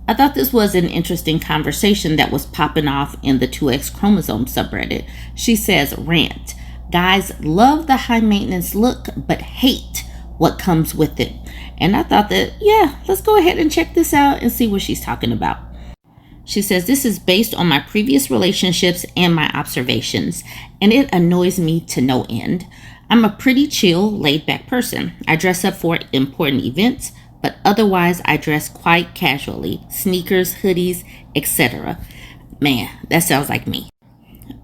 I thought this was an interesting conversation that was popping off in the 2X chromosome subreddit. She says, Rant. Guys love the high maintenance look, but hate what comes with it. And I thought that, yeah, let's go ahead and check this out and see what she's talking about. She says, this is based on my previous relationships and my observations, and it annoys me to no end. I'm a pretty chill, laid-back person. I dress up for important events, but otherwise I dress quite casually. Sneakers, hoodies, etc. Man, that sounds like me.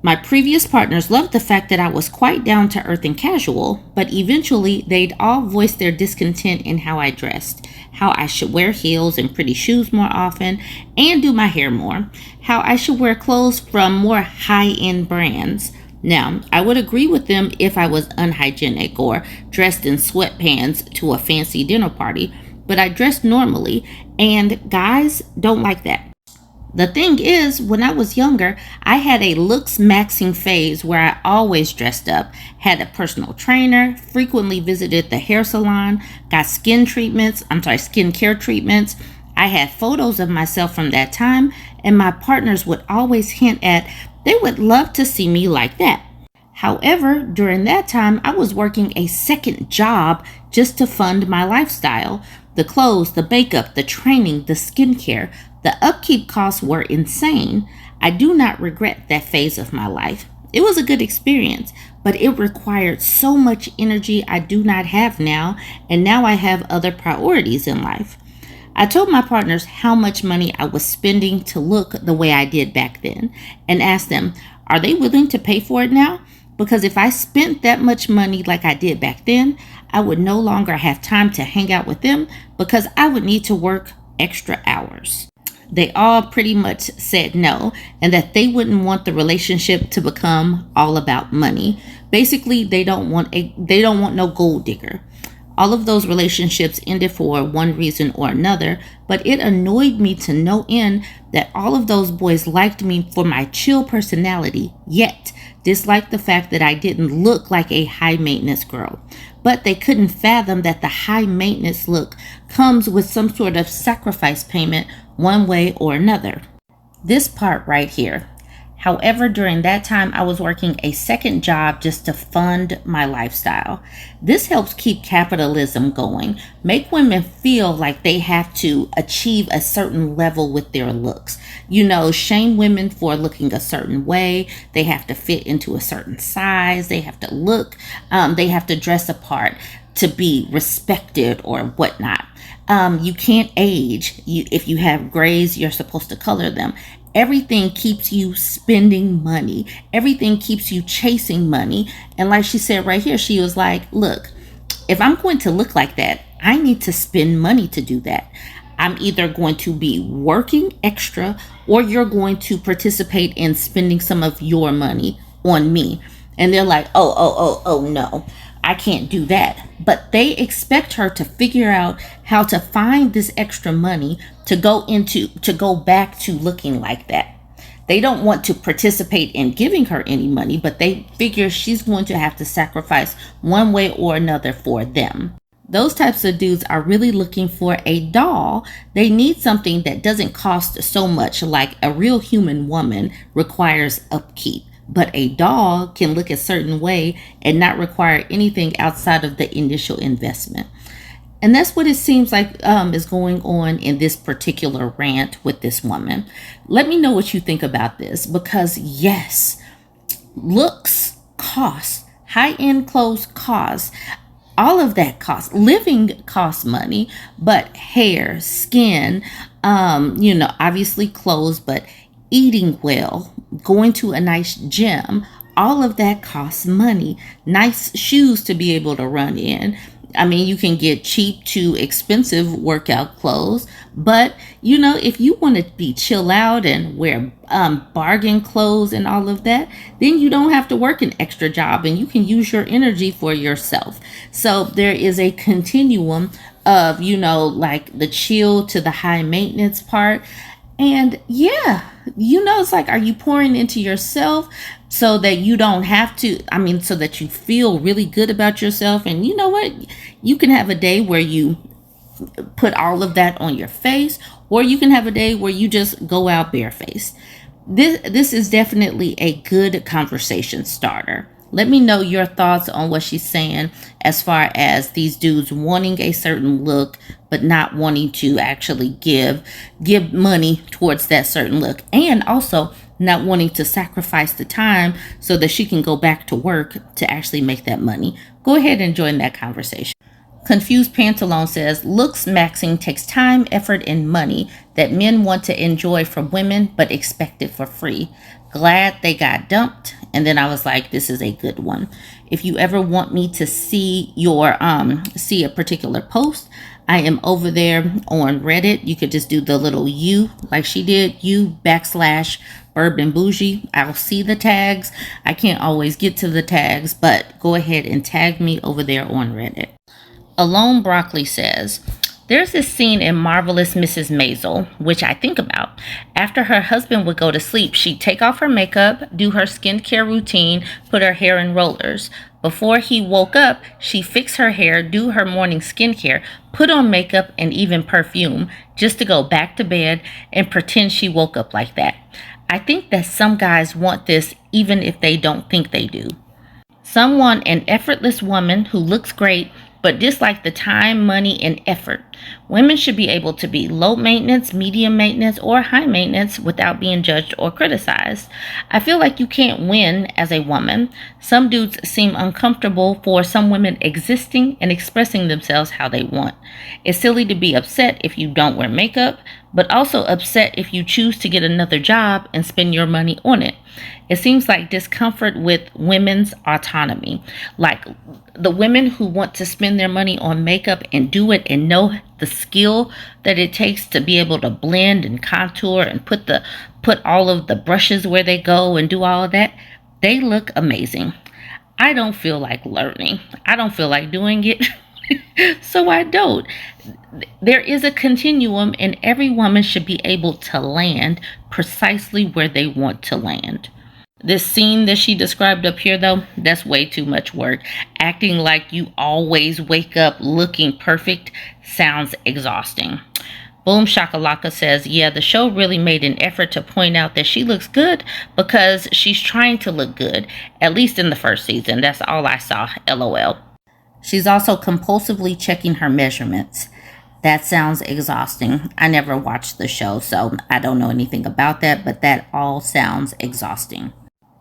My previous partners loved the fact that I was quite down to earth and casual, but eventually they'd all voice their discontent in how I dressed, how I should wear heels and pretty shoes more often, and do my hair more, how I should wear clothes from more high-end brands. Now, I would agree with them if I was unhygienic or dressed in sweatpants to a fancy dinner party, but I dress normally, and guys don't like that. The thing is, when I was younger, I had a looks maxing phase where I always dressed up, had a personal trainer, frequently visited the hair salon, got skincare treatments. I had photos of myself from that time, and my partners would always hint at they would love to see me like that. However, during that time, I was working a second job just to fund my lifestyle. The clothes, the makeup, the training, the skincare, the upkeep costs were insane. I do not regret that phase of my life. It was a good experience, but it required so much energy I do not have now, and now I have other priorities in life. I told my partners how much money I was spending to look the way I did back then, and asked them, are they willing to pay for it now? Because if I spent that much money like I did back then, I would no longer have time to hang out with them because I would need to work extra hours. They all pretty much said no, and that they wouldn't want the relationship to become all about money. Basically, they don't want no gold digger. All of those relationships ended for one reason or another, but it annoyed me to no end that all of those boys liked me for my chill personality, yet disliked the fact that I didn't look like a high maintenance girl. But they couldn't fathom that the high maintenance look comes with some sort of sacrifice payment one way or another. This part right here. However, during that time, I was working a second job just to fund my lifestyle. This helps keep capitalism going, make women feel like they have to achieve a certain level with their looks. Shame women for looking a certain way. They have to fit into a certain size. They have to look, they have to dress apart to be respected or whatnot. You can't age. If you have grays, you're supposed to color them. Everything keeps you spending money. Everything keeps you chasing money. And like she said right here, she was like, look, if I'm going to look like that, I need to spend money to do that. I'm either going to be working extra or you're going to participate in spending some of your money on me. And they're like, oh, no, I can't do that. But they expect her to figure out how to find this extra money to go back to looking like that. They don't want to participate in giving her any money, but they figure she's going to have to sacrifice one way or another for them. Those types of dudes are really looking for a doll. They need something that doesn't cost so much, like a real human woman requires upkeep. But a doll can look a certain way and not require anything outside of the initial investment. And that's what it seems like is going on in this particular rant with this woman. Let me know what you think about this, because yes, looks cost, high-end clothes cost, all of that costs. Living costs money, but hair, skin, obviously clothes, but eating well, going to a nice gym, all of that costs money. Nice shoes to be able to run in. I mean, you can get cheap to expensive workout clothes, but if you want to be chill out and wear bargain clothes and all of that, then you don't have to work an extra job and you can use your energy for yourself. So there is a continuum of, like the chill to the high maintenance part. And yeah, it's like, are you pouring into yourself so that you don't have to, so that you feel really good about yourself? And you know what? You can have a day where you put all of that on your face, Or you can have a day where you just go out barefaced. This is definitely a good conversation starter. Let me know your thoughts on what she's saying as far as these dudes wanting a certain look but not wanting to actually give money towards that certain look, and also not wanting to sacrifice the time so that she can go back to work to actually make that money. Go ahead and join that conversation. Confused Pantalone says, looks maxing takes time, effort, and money that men want to enjoy from women but expect it for free. Glad they got dumped. And then I was like, this is a good one. If you ever want me to see your see a particular post, I am over there on Reddit. You could just do the little U like she did, u/BurbNBougie. I'll see the tags. I can't always get to the tags, but go ahead and tag me over there on Reddit. Alone Broccoli says, there's this scene in Marvelous Mrs. Maisel, which I think about. After her husband would go to sleep, she'd take off her makeup, do her skincare routine, put her hair in rollers. Before he woke up, she'd fix her hair, do her morning skincare, put on makeup and even perfume, just to go back to bed and pretend she woke up like that. I think that some guys want this even if they don't think they do. Some want an effortless woman who looks great, but dislike the time, money, and effort. Women should be able to be low maintenance, medium maintenance, or high maintenance without being judged or criticized. I feel like you can't win as a woman. Some dudes seem uncomfortable for some women existing and expressing themselves how they want. It's silly to be upset if you don't wear makeup, but also upset if you choose to get another job and spend your money on it. It seems like discomfort with women's autonomy. Like the women who want to spend their money on makeup and do it and know the skill that it takes to be able to blend and contour and put all of the brushes where they go and do all of that, they look amazing. I don't feel like learning. I don't feel like doing it. So I don't. There is a continuum, and every woman should be able to land precisely where they want to land. This scene that she described up here, though, that's way too much work. Acting like you always wake up looking perfect sounds exhausting. Boom Shakalaka says, yeah, the show really made an effort to point out that she looks good because she's trying to look good, at least in the first season. That's all I saw, LOL. She's also compulsively checking her measurements. That sounds exhausting. I never watched the show, so I don't know anything about that, but that all sounds exhausting.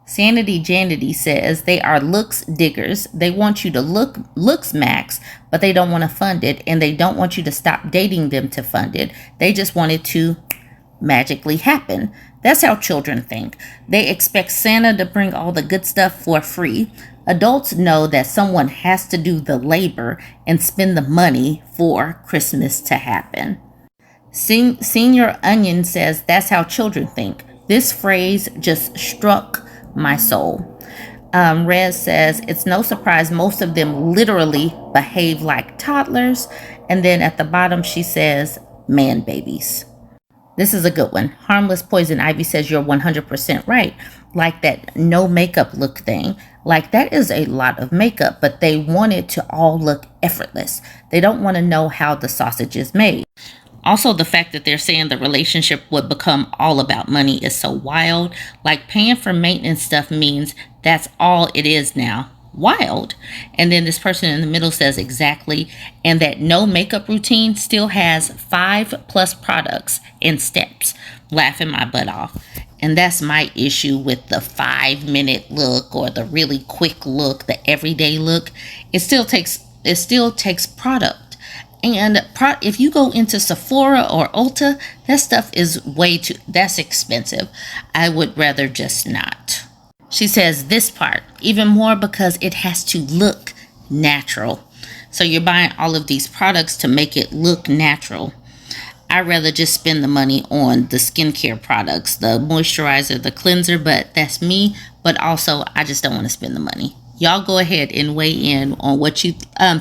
Sanity Janity says they are looks diggers. They want you to looks max, but they don't want to fund it, and they don't want you to stop dating them to fund it. They just want it to magically happen. That's how children think. They expect Santa to bring all the good stuff for free. Adults know that someone has to do the labor and spend the money for Christmas to happen. Senior Onion says that's how children think. This phrase just struck my soul. Rez says it's no surprise most of them literally behave like toddlers. And then at the bottom she says man babies. This is a good one. Harmless Poison Ivy says you're 100% right. Like that no makeup look thing. Like that is a lot of makeup, but they want it to all look effortless. They don't want to know how the sausage is made. Also, the fact that they're saying the relationship would become all about money is so wild. Like paying for maintenance stuff means that's all it is now. Wild. And then this person in the middle says exactly, and that no makeup routine still has 5+ products and steps. Laughing my butt off. And that's my issue with the 5-minute look or the really quick look, the everyday look. It still takes product. And if you go into Sephora or Ulta, that stuff is that's expensive. I would rather just not. She says this part, even more because it has to look natural. So you're buying all of these products to make it look natural. I'd rather just spend the money on the skincare products, the moisturizer, the cleanser, but that's me. But also, I just don't want to spend the money. Y'all go ahead and weigh in on what you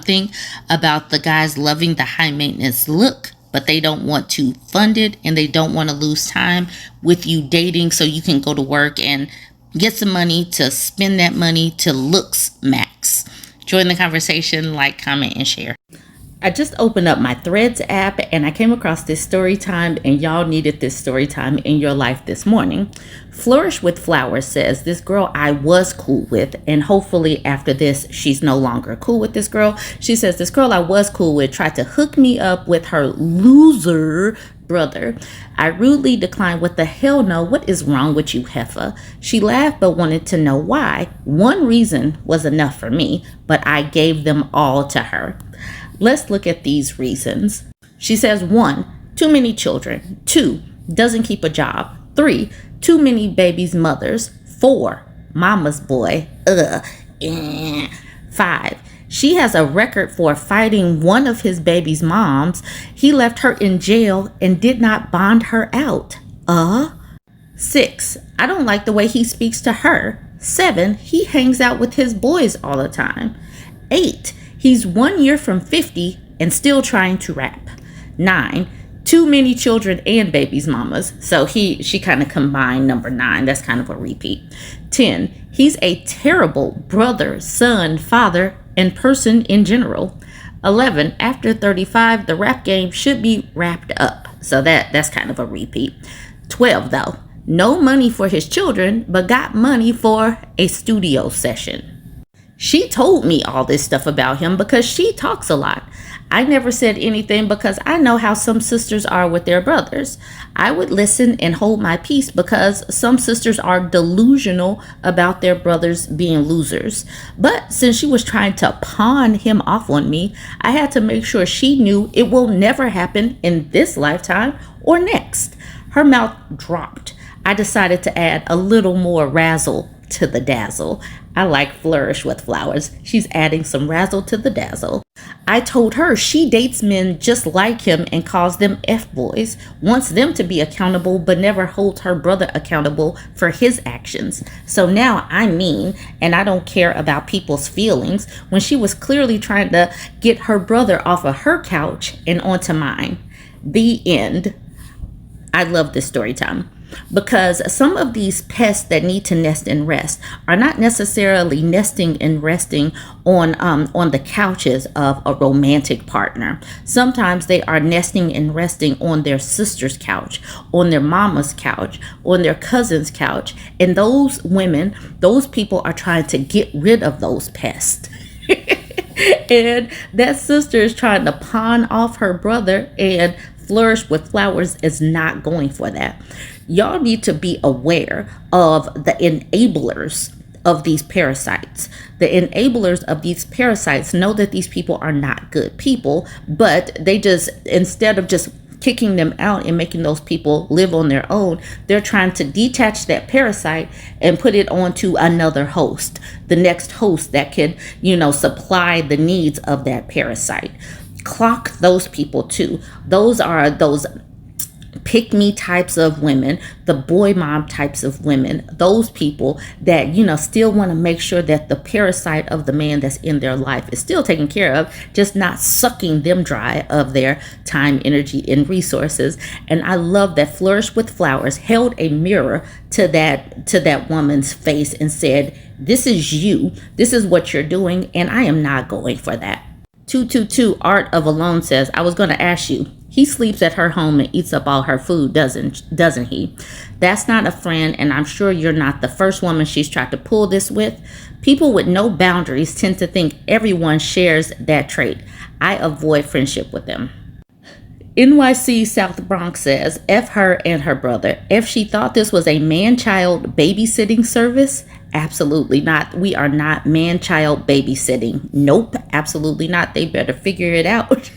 think about the guys loving the high maintenance look, but they don't want to fund it and they don't want to lose time with you dating so you can go to work and get some money to spend that money to looks max. Join the conversation, like, comment, and share. I just opened up my Threads app and I came across this story time, and y'all needed this story time in your life this morning. Flourish with Flowers says, this girl I was cool with, and hopefully after this, she's no longer cool with this girl. She says, this girl I was cool with tried to hook me up with her loser brother. I rudely declined. What the hell no? What is wrong with you, heffa? She laughed but wanted to know why. One reason was enough for me, but I gave them all to her. Let's look at these reasons. She says 1, too many children. 2, doesn't keep a job. 3, too many babies' mothers. 4, mama's boy. 5, she has a record for fighting one of his baby's moms. He left her in jail and did not bond her out. 6, I don't like the way he speaks to her. 7, he hangs out with his boys all the time. 8, he's 1 year from 50 and still trying to rap. 9, too many children and babies' mamas. So she kind of combined number 9. That's kind of a repeat. 10, he's a terrible brother, son, father, and person in general. 11, after 35, the rap game should be wrapped up. So that's kind of a repeat. 12, though, no money for his children, but got money for a studio session. She told me all this stuff about him because she talks a lot. I never said anything because I know how some sisters are with their brothers. I would listen and hold my peace because some sisters are delusional about their brothers being losers. But since she was trying to pawn him off on me, I had to make sure she knew it will never happen in this lifetime or next. Her mouth dropped. I decided to add a little more razzle to the dazzle. I like Flourish with Flowers. She's adding some razzle to the dazzle. I told her she dates men just like him and calls them F-boys, wants them to be accountable, but never holds her brother accountable for his actions. So now I'm mean and I don't care about people's feelings when she was clearly trying to get her brother off of her couch and onto mine. The end. I love this story time. Because some of these pests that need to nest and rest are not necessarily nesting and resting on the couches of a romantic partner. Sometimes they are nesting and resting on their sister's couch, on their mama's couch, on their cousin's couch. And those women, those people are trying to get rid of those pests. And that sister is trying to pawn off her brother, and Flourish with Flowers is not going for that. Y'all need to be aware of the enablers of these parasites. The enablers of these parasites know that these people are not good people, but they just, instead of just kicking them out and making those people live on their own, they're trying to detach that parasite and put it onto another host, the next host that could, supply the needs of that parasite. Clock those people too. Those are those pick me types of women, the boy mom types of women, those people that, still want to make sure that the parasite of the man that's in their life is still taken care of, just not sucking them dry of their time, energy, and resources. And I love that Flourish with Flowers held a mirror to that woman's face and said, this is you, this is what you're doing, and I am not going for that. 222 Art of Alone says, I was going to ask you, he sleeps at her home and eats up all her food, doesn't he? That's not a friend, and I'm sure you're not the first woman she's tried to pull this with. People with no boundaries tend to think everyone shares that trait. I avoid friendship with them. NYC South Bronx says, F her and her brother. If she thought this was a man-child babysitting service, absolutely not. We are not man-child babysitting. Nope, absolutely not. They better figure it out.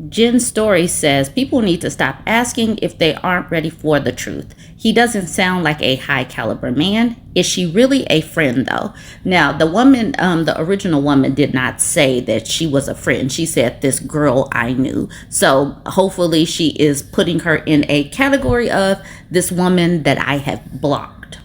Jen Story says, people need to stop asking if they aren't ready for the truth. He doesn't sound like a high caliber man. Is she really a friend though? Now, the woman, the original woman did not say that she was a friend. She said, this girl I knew. So hopefully she is putting her in a category of this woman that I have blocked.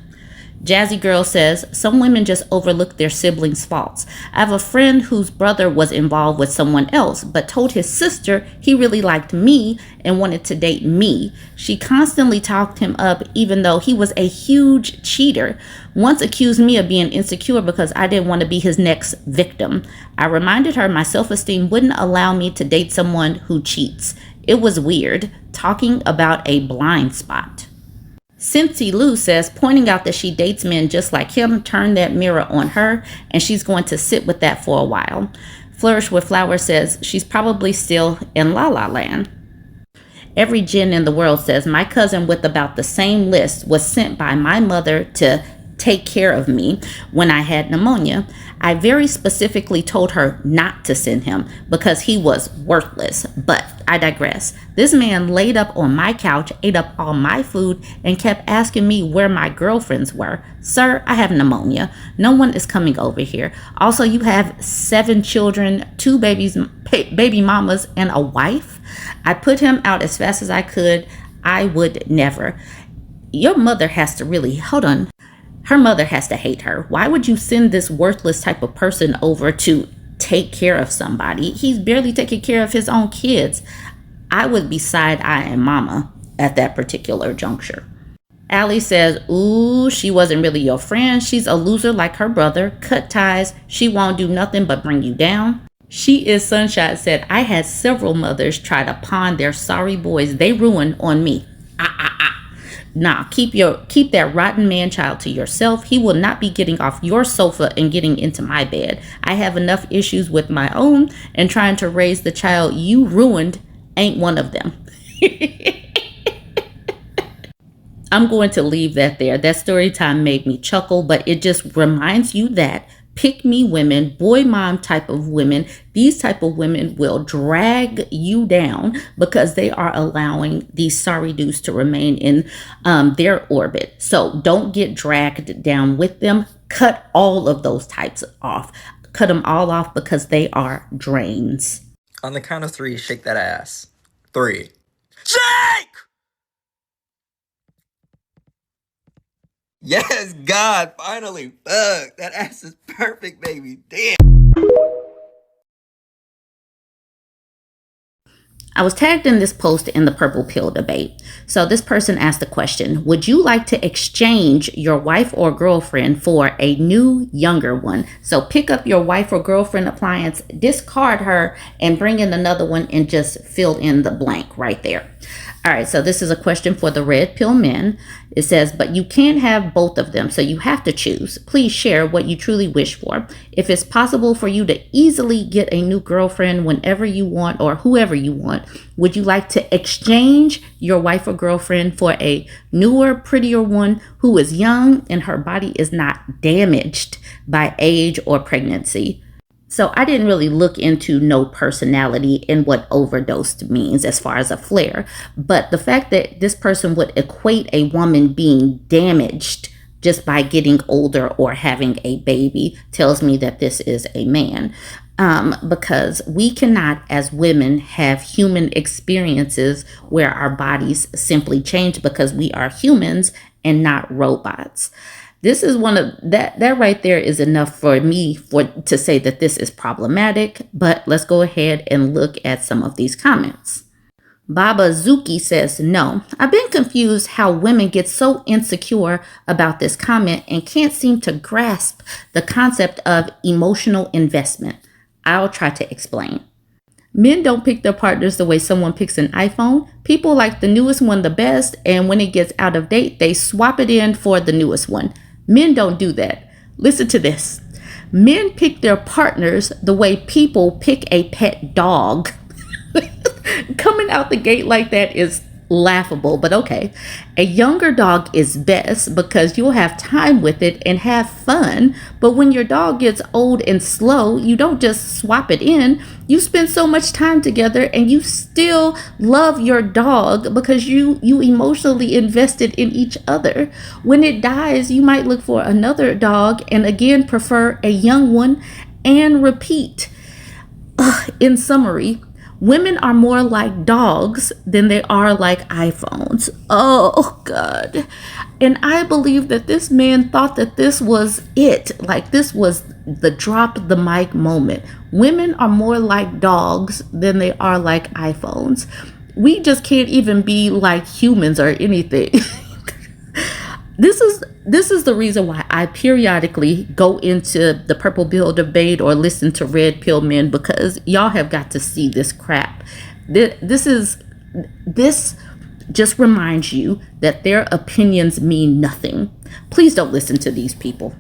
Jazzy Girl says, some women just overlook their siblings' faults. I have a friend whose brother was involved with someone else, but told his sister he really liked me and wanted to date me. She constantly talked him up even though he was a huge cheater. Once accused me of being insecure because I didn't want to be his next victim. I reminded her my self-esteem wouldn't allow me to date someone who cheats. It was weird, talking about a blind spot. Cincy Lou says, pointing out that she dates men just like him turned that mirror on her, and she's going to sit with that for a while. Flourish with Flower says, she's probably still in La La Land. Every Jen in the world says, my cousin with about the same list was sent by my mother to take care of me when I had pneumonia. I very specifically told her not to send him because he was worthless, but I digress. This man laid up on my couch, ate up all my food, and kept asking me where my girlfriends were. Sir, I have pneumonia. No one is coming over here. Also, you have 7 children, 2 baby mamas, and a wife. I put him out as fast as I could. I would never. Your mother has to really, hold on. Her mother has to hate her. Why would you send this worthless type of person over to take care of somebody? He's barely taking care of his own kids. I would be side-eyeing mama at that particular juncture. Allie says, ooh, she wasn't really your friend. She's a loser like her brother. Cut ties. She won't do nothing but bring you down. She is Sunshine said, I had several mothers try to pawn their sorry boys they ruined on me. Nah, keep that rotten man-child to yourself. He will not be getting off your sofa and getting into my bed. I have enough issues with my own, and trying to raise the child you ruined ain't one of them. I'm going to leave that there. That story time made me chuckle, but it just reminds you that pick me women, boy mom type of women, these type of women will drag you down because they are allowing these sorry dudes to remain in their orbit. So don't get dragged down with them. Cut all of those types off. Cut them all off because they are drains. On the count of 3, shake that ass. 3. Shake! Yes, God, finally. Fuck, that ass is perfect, baby. Damn. I was tagged in this post in the purple pill debate. So this person asked the question, would you like to exchange your wife or girlfriend for a new, younger one? So pick up your wife or girlfriend appliance, discard her, and bring in another one and just fill in the blank right there. All right, so this is a question for the red pill men. It says, but you can't have both of them, so you have to choose. Please share what you truly wish for. If it's possible for you to easily get a new girlfriend whenever you want or whoever you want, would you like to exchange your wife or girlfriend for a newer, prettier one who is young and her body is not damaged by age or pregnancy? So I didn't really look into no personality and what overdosed means as far as a flare. But the fact that this person would equate a woman being damaged just by getting older or having a baby tells me that this is a man. Because we cannot, as women, have human experiences where our bodies simply change because we are humans and not robots. This is one of that right there is enough for me to say that this is problematic, but let's go ahead and look at some of these comments. Baba Zuki says, no, I've been confused how women get so insecure about this comment and can't seem to grasp the concept of emotional investment. I'll try to explain. Men don't pick their partners the way someone picks an iPhone. People like the newest one the best, and when it gets out of date, they swap it in for the newest one. Men don't do that. Listen to this. Men pick their partners the way people pick a pet dog. Coming out the gate like that is laughable, but okay. A younger dog is best because you'll have time with it and have fun. But when your dog gets old and slow, you don't just swap it in. You spend so much time together and you still love your dog because you emotionally invested in each other. When it dies, you might look for another dog and again prefer a young one and repeat. In summary, Women are more like dogs than they are like iPhones. Oh, God. And I believe that this man thought that this was it. Like this was the drop the mic moment. Women are more like dogs than they are like iPhones. We just can't even be like humans or anything. This is the reason why I periodically go into the purple pill debate or listen to red pill men, because y'all have got to see this crap. This just reminds you that their opinions mean nothing. Please don't listen to these people.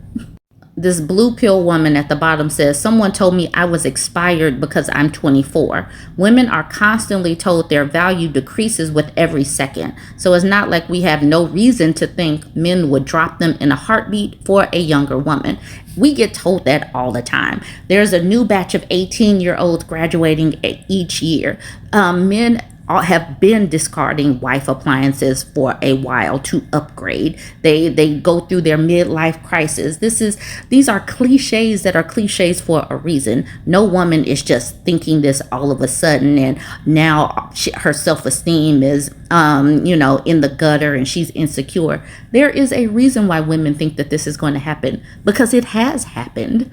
This blue pill woman at the bottom says, someone told me I was expired because I'm 24. Women are constantly told their value decreases with every second. So it's not like we have no reason to think men would drop them in a heartbeat for a younger woman. We get told that all the time. There's a new batch of 18-year-olds graduating each year. Men have been discarding wife appliances for a while to upgrade. They go through their midlife crisis. These are cliches that are cliches for a reason. No woman is just thinking this all of a sudden, and now her self-esteem is in the gutter and she's insecure. There is a reason why women think that this is going to happen, because it has happened.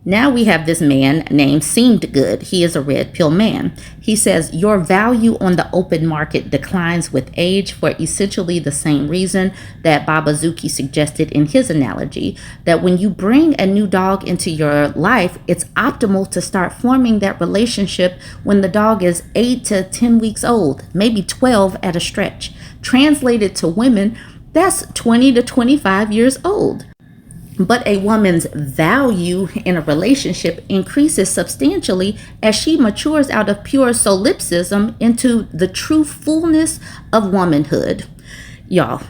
Now we have this man named Seemed Good. He is a red pill man. He says, your value on the open market declines with age for essentially the same reason that Babazuki suggested in his analogy, that when you bring a new dog into your life, it's optimal to start forming that relationship when the dog is 8 to 10 weeks old, maybe 12 at a stretch. Translated to women, that's 20 to 25 years old. But a woman's value in a relationship increases substantially as she matures out of pure solipsism into the true fullness of womanhood. Y'all,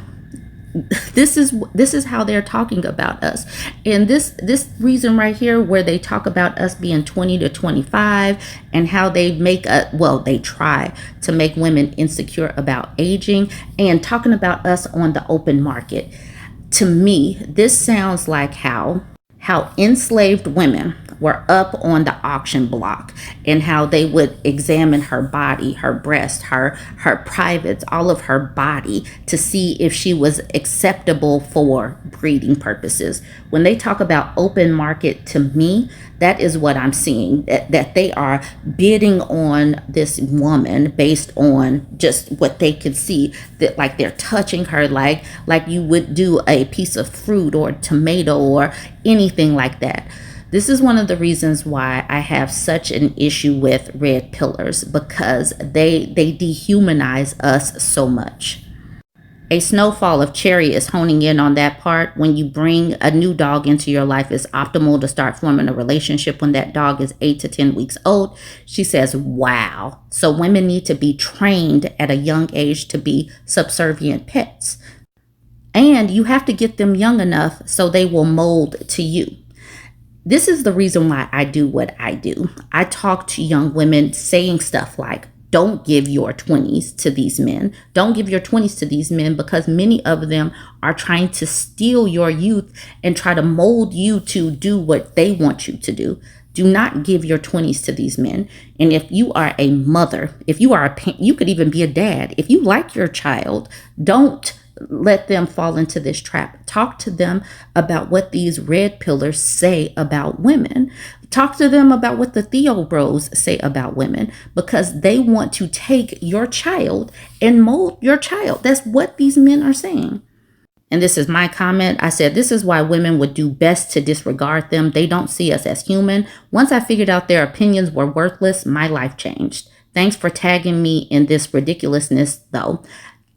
this is how they're talking about us. And this reason right here, where they talk about us being 20 to 25 and how they they try to make women insecure about aging, and talking about us on the open market. To me, this sounds like how enslaved women were up on the auction block, and how they would examine her body, her breast, her privates, all of her body, to see if she was acceptable for breeding purposes. When they talk about open market, to me, that is what I'm seeing, that they are bidding on this woman based on just what they could see, that like they're touching her like you would do a piece of fruit or tomato or anything like that. This is one of the reasons why I have such an issue with red pillars, because they dehumanize us so much. A snowfall of cherry is honing in on that part. When you bring a new dog into your life, it's optimal to start forming a relationship when that dog is 8 to 10 weeks old. She says, wow. So women need to be trained at a young age to be subservient pets. And you have to get them young enough so they will mold to you. This is the reason why I do what I do. I talk to young women saying stuff like, don't give your 20s to these men. Don't give your 20s to these men, because many of them are trying to steal your youth and try to mold you to do what they want you to do. Do not give your 20s to these men. And if you are a mother, if you are you could even be a dad. If you like your child, don't let them fall into this trap. Talk to them about what these red pillars say about women. Talk to them about what the Theo bros say about women, because they want to take your child and mold your child. That's what these men are saying. And this is my comment. I said, this is why women would do best to disregard them. They don't see us as human. Once I figured out their opinions were worthless, my life changed. Thanks for tagging me in this ridiculousness, though.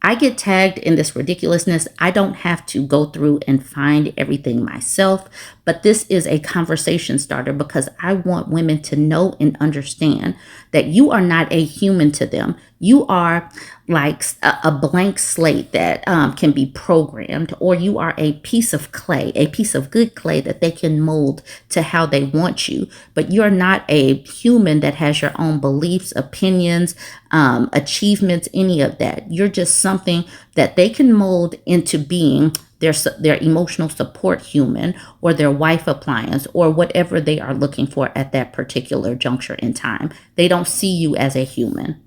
I get tagged in this ridiculousness. I don't have to go through and find everything myself, but this is a conversation starter, because I want women to know and understand that you are not a human to them. You are like a blank slate that can be programmed, or you are a piece of clay, a piece of good clay that they can mold to how they want you. But you're not a human that has your own beliefs, opinions, achievements, any of that. You're just something that they can mold into being their emotional support human, or their wife appliance, or whatever they are looking for at that particular juncture in time. They don't see you as a human.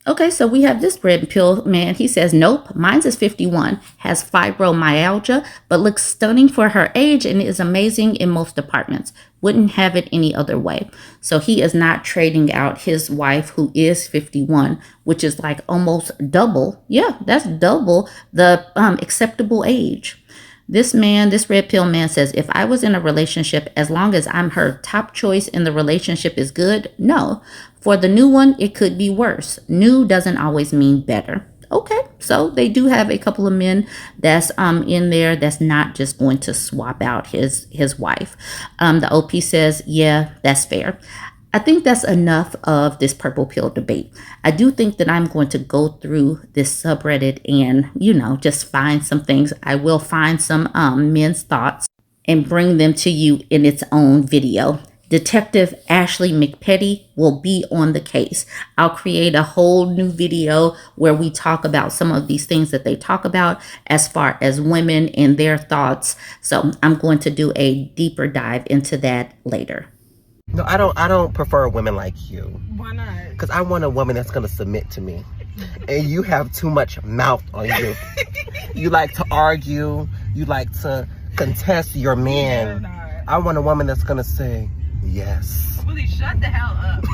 Okay, so we have this red pill man. He says, nope, mine's is 51, has fibromyalgia, but looks stunning for her age and is amazing in most departments. Wouldn't have it any other way. So he is not trading out his wife, who is 51, which is like almost double. Yeah, that's double the acceptable age. This red pill man says, if I was in a relationship, as long as I'm her top choice and the relationship is good, no. For the new one, it could be worse. New doesn't always mean better. Okay, so they do have a couple of men that's in there that's not just going to swap out his wife. The OP says, yeah, that's fair. I think that's enough of this purple pill debate. I do think that I'm going to go through this subreddit and, just find some things. I will find some men's thoughts and bring them to you in its own video. Detective Ashley McPetty will be on the case. I'll create a whole new video where we talk about some of these things that they talk about as far as women and their thoughts. So I'm going to do a deeper dive into that later. No, I don't prefer women like you. Why not? Because I want a woman that's going to submit to me. And you have too much mouth on you. You like to argue. You like to contest your man. I want a woman that's going to say, yes. Willie, shut the hell up.